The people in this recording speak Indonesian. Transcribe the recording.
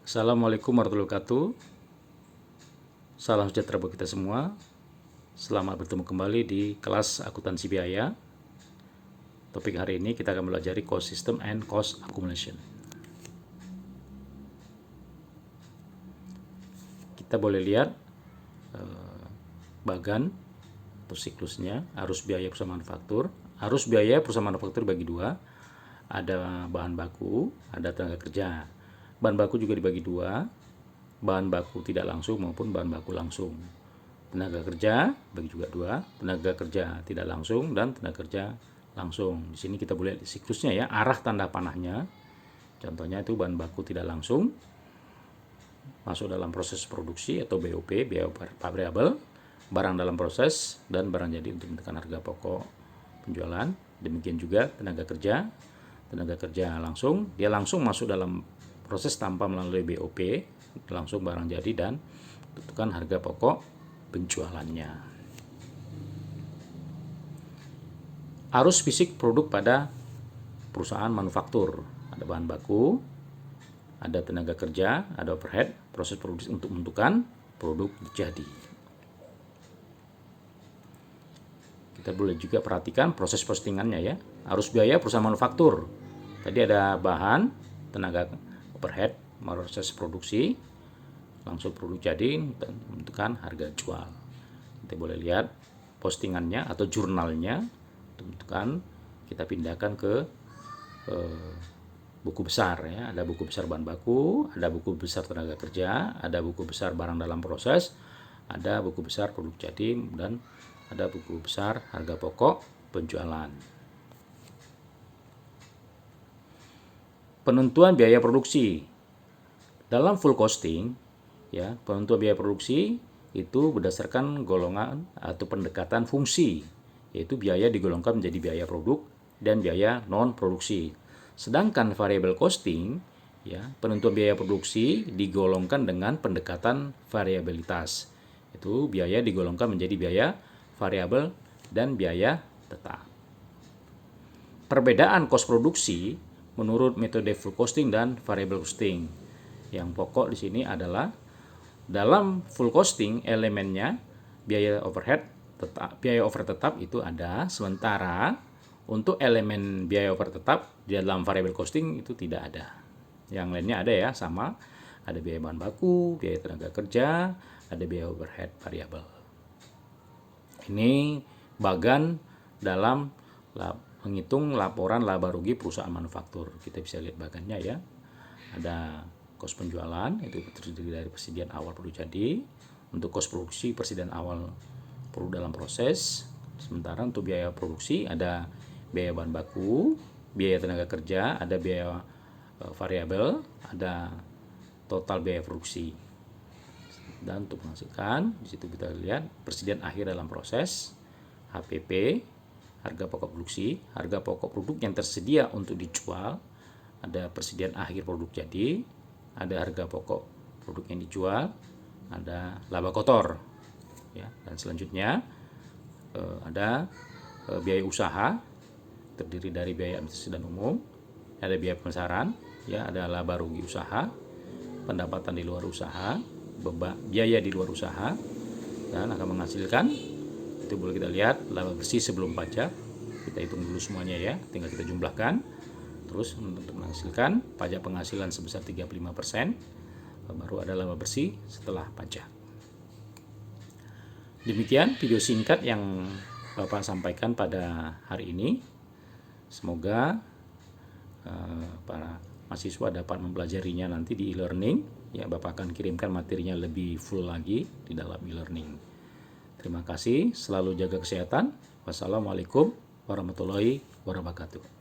Assalamualaikum warahmatullahi wabarakatuh. Salam sejahtera buat kita semua. Selamat bertemu kembali di kelas akuntansi biaya. Topik hari ini kita akan belajar cost system and cost accumulation. Kita boleh lihat bagan atau siklusnya, arus biaya perusahaan manufaktur. Arus biaya perusahaan manufaktur dibagi dua. Ada bahan baku, ada tenaga kerja. Bahan baku juga dibagi dua, bahan baku tidak langsung maupun bahan baku langsung. Tenaga kerja bagi juga dua, tenaga kerja tidak langsung dan tenaga kerja langsung. Di sini kita boleh lihat siklusnya ya, arah tanda panahnya. Contohnya itu bahan baku tidak langsung masuk dalam proses produksi atau BOP, biaya variabel, barang dalam proses dan barang jadi untuk menentukan harga pokok penjualan. Demikian juga tenaga kerja langsung, dia langsung masuk dalam proses tanpa melalui BOP, langsung barang jadi dan tentukan harga pokok penjualannya. Arus fisik produk pada perusahaan manufaktur, ada bahan baku, ada tenaga kerja, ada overhead, proses produksi untuk menentukan produk jadi. Kita boleh juga perhatikan proses postingannya ya. Arus biaya perusahaan manufaktur. Tadi ada bahan, tenaga overhead, proses produksi, langsung produk jadi, dan menentukan harga jual. Kita boleh lihat postingannya atau jurnalnya, tentukan kita pindahkan ke buku besar ya. Ada buku besar bahan baku, ada buku besar tenaga kerja, ada buku besar barang dalam proses, ada buku besar produk jadi, dan ada buku besar harga pokok penjualan. Penentuan biaya produksi. Dalam full costing, ya, penentuan biaya produksi itu berdasarkan golongan atau pendekatan fungsi, yaitu biaya digolongkan menjadi biaya produk dan biaya non produksi. Sedangkan variable costing, ya, penentuan biaya produksi digolongkan dengan pendekatan variabilitas. Itu biaya digolongkan menjadi biaya variabel dan biaya tetap. Perbedaan kos produksi menurut metode full costing dan variable costing. Yang pokok di sini adalah dalam full costing elemennya biaya overhead tetap itu ada, sementara untuk elemen biaya overhead tetap di dalam variable costing itu tidak ada. Yang lainnya ada ya, sama, ada biaya bahan baku, biaya tenaga kerja, ada biaya overhead variabel. Ini bagan dalam menghitung laporan laba rugi perusahaan manufaktur. Kita bisa lihat bagannya ya. Ada kos penjualan, itu terdiri dari persediaan awal produk jadi. Untuk kos produksi, persediaan awal produk dalam proses. Sementara untuk biaya produksi ada biaya bahan baku, biaya tenaga kerja, ada biaya variabel, ada total biaya produksi. Dan untuk menghasilkan, di situ kita lihat persediaan akhir dalam proses, HPP, harga pokok produksi, harga pokok produk yang tersedia untuk dijual, ada persediaan akhir produk jadi, ada harga pokok produk yang dijual, ada laba kotor, ya, dan selanjutnya ada biaya usaha, terdiri dari biaya administrasi dan umum, ada biaya pemasaran, ya, ada laba rugi usaha, pendapatan di luar usaha, biaya di luar usaha, dan akan menghasilkan. Itu boleh kita lihat laba bersih sebelum pajak. Kita hitung dulu semuanya ya, tinggal kita jumlahkan. Terus untuk menghasilkan pajak penghasilan sebesar 35%, baru ada laba bersih setelah pajak. Demikian video singkat yang Bapak sampaikan pada hari ini. Semoga para mahasiswa dapat mempelajarinya nanti di e-learning. Ya, Bapak akan kirimkan materinya lebih full lagi di dalam e-learning. Terima kasih, selalu jaga kesehatan. Wassalamualaikum warahmatullahi wabarakatuh.